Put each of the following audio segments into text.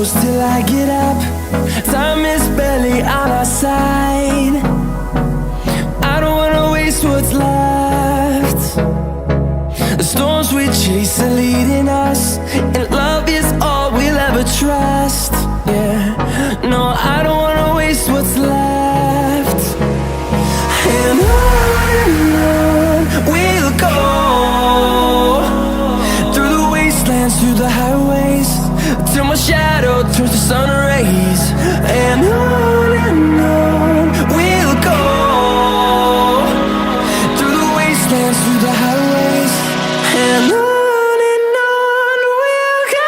close till I get up. Time is barely on our side. I don't wanna waste what's left. The storms we chase are leading us, and love is all we'll ever trust. Yeah, no, I don't wanna waste what's left. And on we'll go, through the wastelands, through the highways, till my shadow turns to sun rays. And on we'll go, through the wastelands, through the highways, and on we'll go.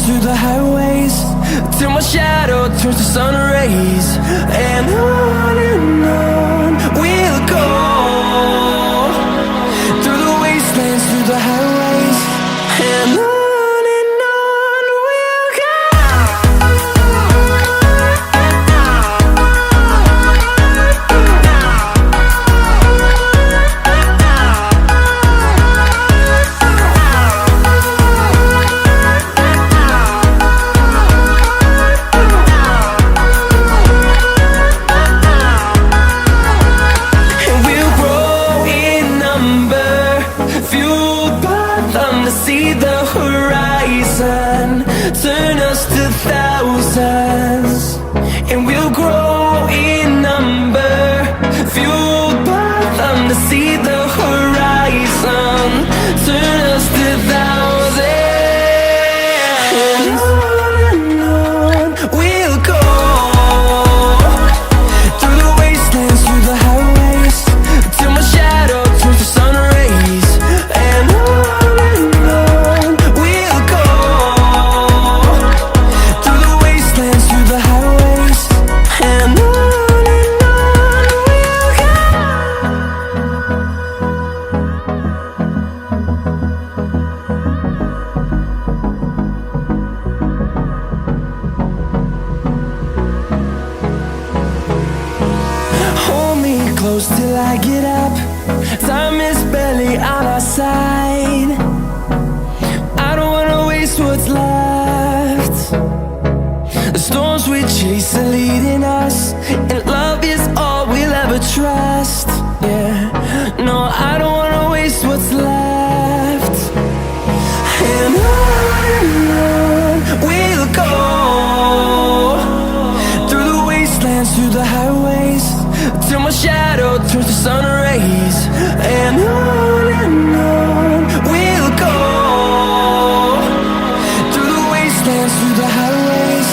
Through the highways, till my shadow turns to sun rays. And on we'll go, through the wastelands, through the highways, and on we'll go. See the horizon, turn us to thousands, and we'll grow in number, fueled by them to see the horizon, turn us to thousands. And on we'll go, through the wastelands, through the highways, till my shadow turns to sun rays. And close till I get up. Time is barely on our side. I don't wanna waste what's left. The storms we chase are leading us, and love is all we'll ever trust. Yeah, no, I don't wanna waste what's left. And on we'll go, through the wastelands, through the highways, till my shadow turns to sun rays. And on we'll go, through the wastelands, through the highways,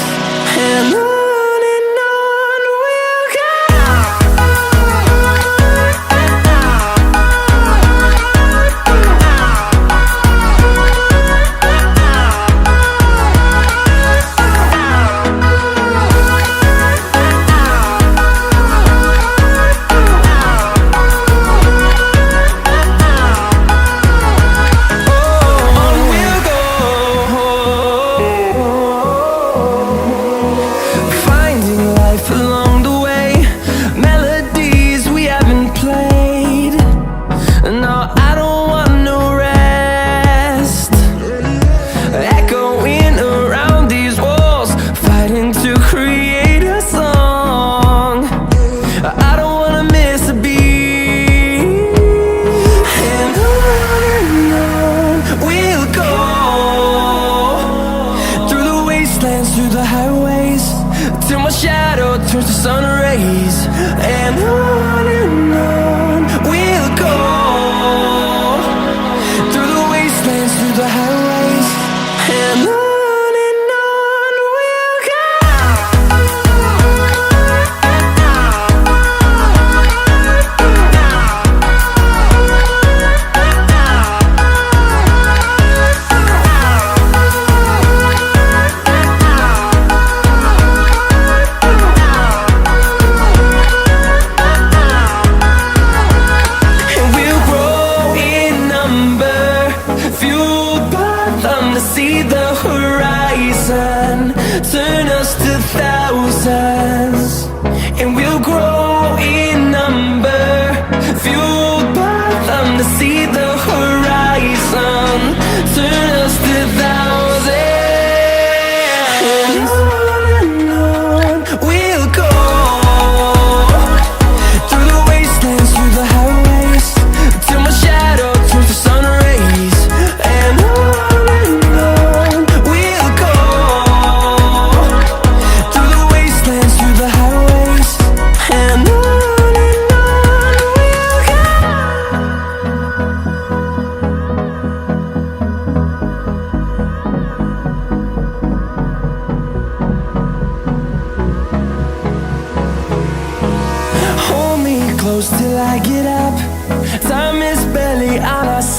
and on we'll go.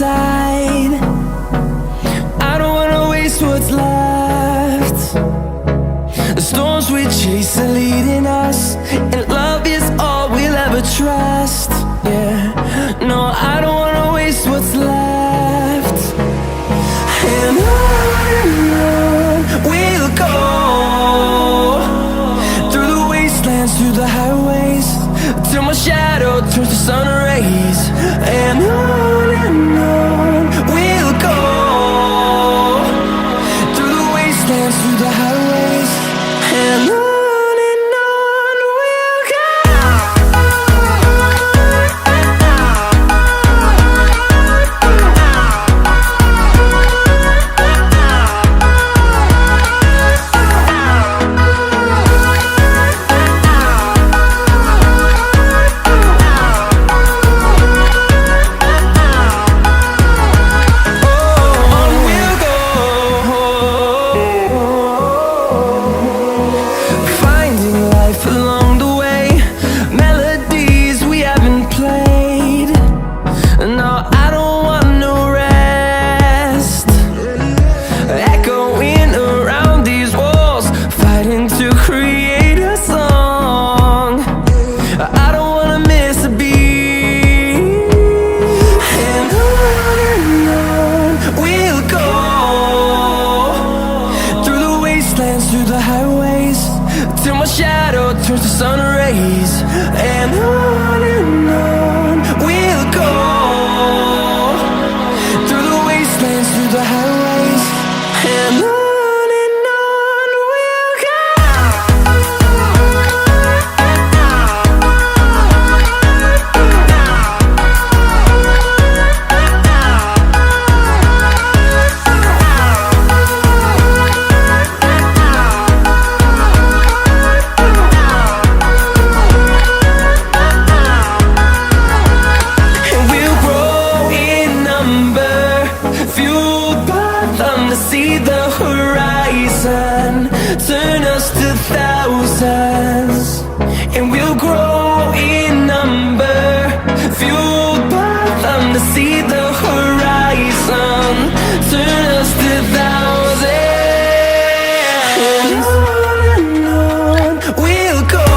side. I don't wanna waste what's left. The storms we chase are leading us, and love is all we'll ever trust. Yeah, no, I don't wanna waste what's left. And on we'll go, through the wastelands, through the highways, till my shadow turns to sun rays. And on we'll go, through the wastelands, through the highways, and on we'll go. Through the highways, till my shadow turns to sun rays. And on we'll go, through the wastelands, through the highways, and on we'll go. See the horizon, turn us to thousands, and we'll grow in number, fueled by them. To see the horizon, turn us to thousands, and on we'll go,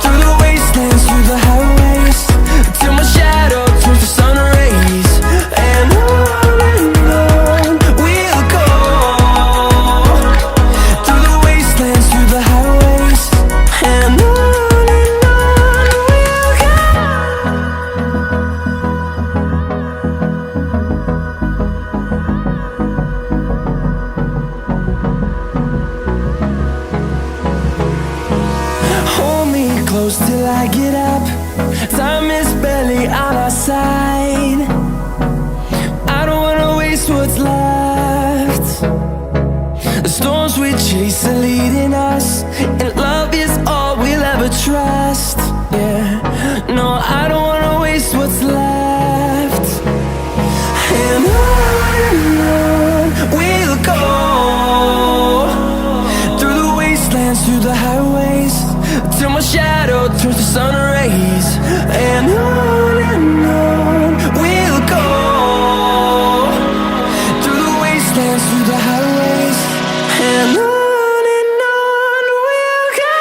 through the wastelands, through the highways, till my shadow turns to sun rays. And close till I get up. Time is barely on our side. I don't wanna waste what's left. The storms we chase are leading us, and love is all we'll ever trust. Yeah, no, I don't wanna waste what's left. And on we'll go, through the wastelands, through the highways, till my shadow turns to sun rays. And on we'll go, through the wastelands, through the highways, and on we'll go.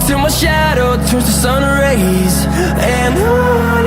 Till my shadow turns to sun rays. And on